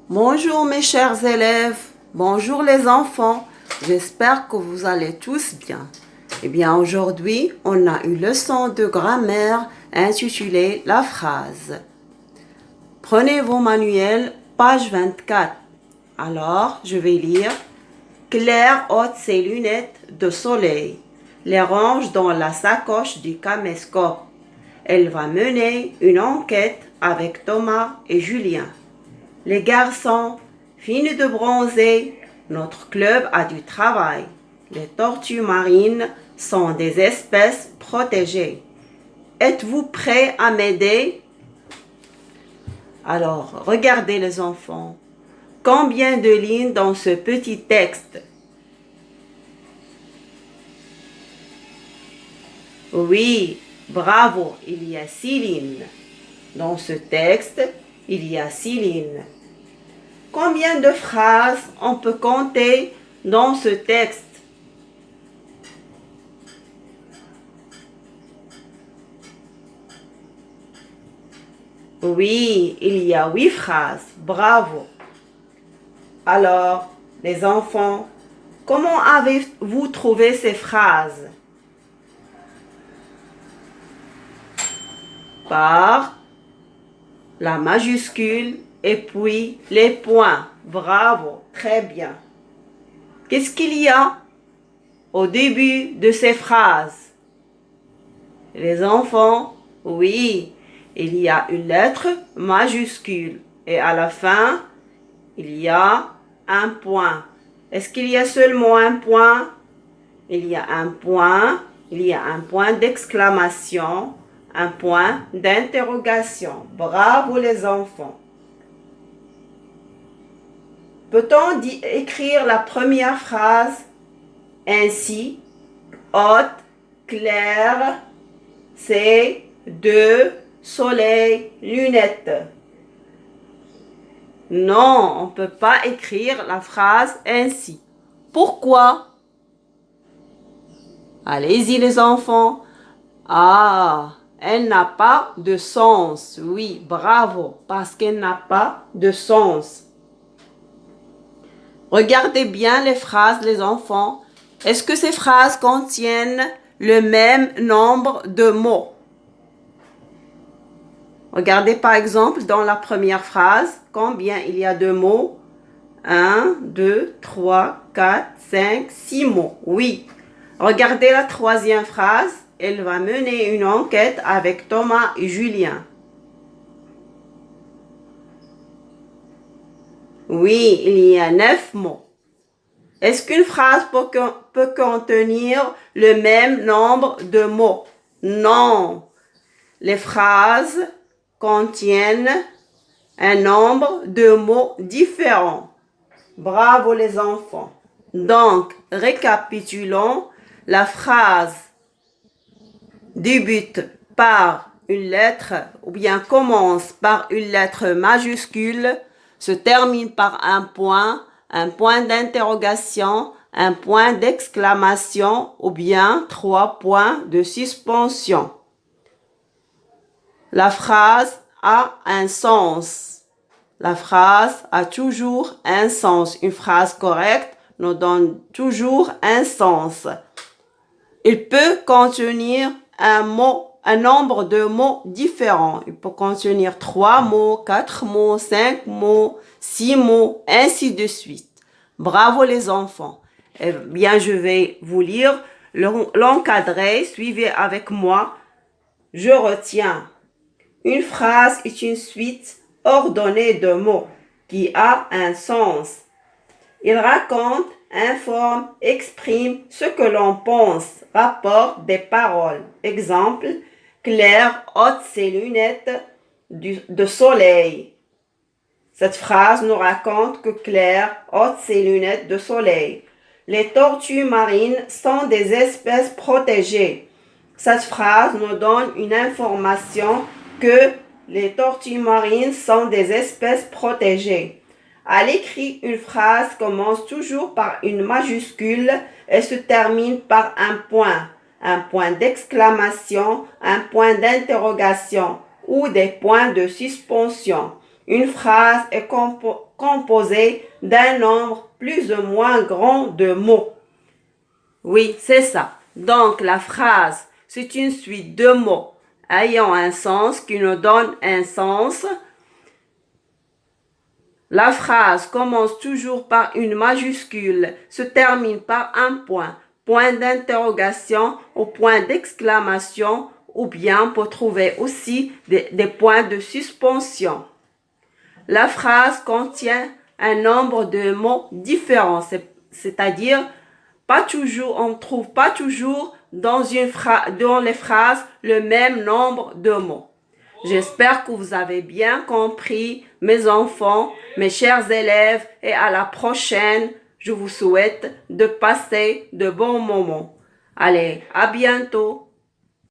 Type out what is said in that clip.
Bonjour mes chers élèves, bonjour les enfants, j'espère que vous allez tous bien. Eh bien aujourd'hui, on a une leçon de grammaire intitulée La phrase. Prenez vos manuels, page 24. Alors, je vais lire. Claire ôte ses lunettes de soleil, les range dans la sacoche du caméscope. Elle va mener une enquête avec Thomas et Julien. Les garçons, finis de bronzer, notre club a du travail. Les tortues marines sont des espèces protégées. Êtes-vous prêts à m'aider? Alors, regardez les enfants. Combien de lignes dans ce petit texte? Oui, bravo, il y a 6 lignes. Dans ce texte, il y a 6 lignes. Combien de phrases on peut compter dans ce texte? Oui, il y a 8 phrases. Bravo. Alors, les enfants, comment avez-vous trouvé ces phrases? Par la majuscule et puis les points. Bravo, très bien. Qu'est-ce qu'il y a au début de ces phrases? Les enfants, oui, il y a une lettre majuscule et à la fin, il y a un point. Est-ce qu'il y a seulement un point? Il y a un point, il y a un point d'exclamation, un point d'interrogation. Bravo les enfants. Peut-on écrire la première phrase ainsi? Haute, claire, c'est deux, soleil, lunettes. Non, on ne peut pas écrire la phrase ainsi. Pourquoi? Allez-y les enfants. Ah, elle n'a pas de sens. Oui, bravo, parce qu'elle n'a pas de sens. Regardez bien les phrases, les enfants. Est-ce que ces phrases contiennent le même nombre de mots? Regardez par exemple dans la première phrase, combien il y a de mots? 1, 2, 3, 4, 5, 6 mots. Oui. Regardez la troisième phrase. Elle va mener une enquête avec Thomas et Julien. Oui, il y a 9 mots. Est-ce qu'une phrase peut contenir le même nombre de mots? Non. Les phrases contiennent un nombre de mots différents. Bravo les enfants. Donc, récapitulons. La phrase débute par une lettre ou bien commence par une lettre majuscule, se termine par un point d'interrogation, un point d'exclamation ou bien 3 points de suspension. La phrase a un sens. La phrase a toujours un sens. Une phrase correcte nous donne toujours un sens. Il peut contenir un nombre de mots différents. Il peut contenir 3 mots, 4 mots, 5 mots, 6 mots, ainsi de suite. Bravo les enfants. Eh bien, je vais vous lire l'encadré. Suivez avec moi. Je retiens. Une phrase est une suite ordonnée de mots qui a un sens. Il raconte, informe, exprime ce que l'on pense, rapporte des paroles. Exemple, Claire ôte ses lunettes de soleil. Cette phrase nous raconte que Claire ôte ses lunettes de soleil. Les tortues marines sont des espèces protégées. Cette phrase nous donne une information que les tortues marines sont des espèces protégées. À l'écrit, une phrase commence toujours par une majuscule et se termine par un point d'exclamation, un point d'interrogation ou des points de suspension. Une phrase est composée d'un nombre plus ou moins grand de mots. Oui, c'est ça. Donc, la phrase, c'est une suite de mots ayant un sens qui nous donne un sens. La phrase commence toujours par une majuscule, se termine par un point, point d'interrogation ou point d'exclamation, ou bien pour trouver aussi des points de suspension. La phrase contient un nombre de mots différents, c'est-à-dire on ne trouve pas toujours dans les phrases le même nombre de mots. J'espère que vous avez bien compris, mes enfants, mes chers élèves, et à la prochaine. Je vous souhaite de passer de bons moments. Allez, à bientôt.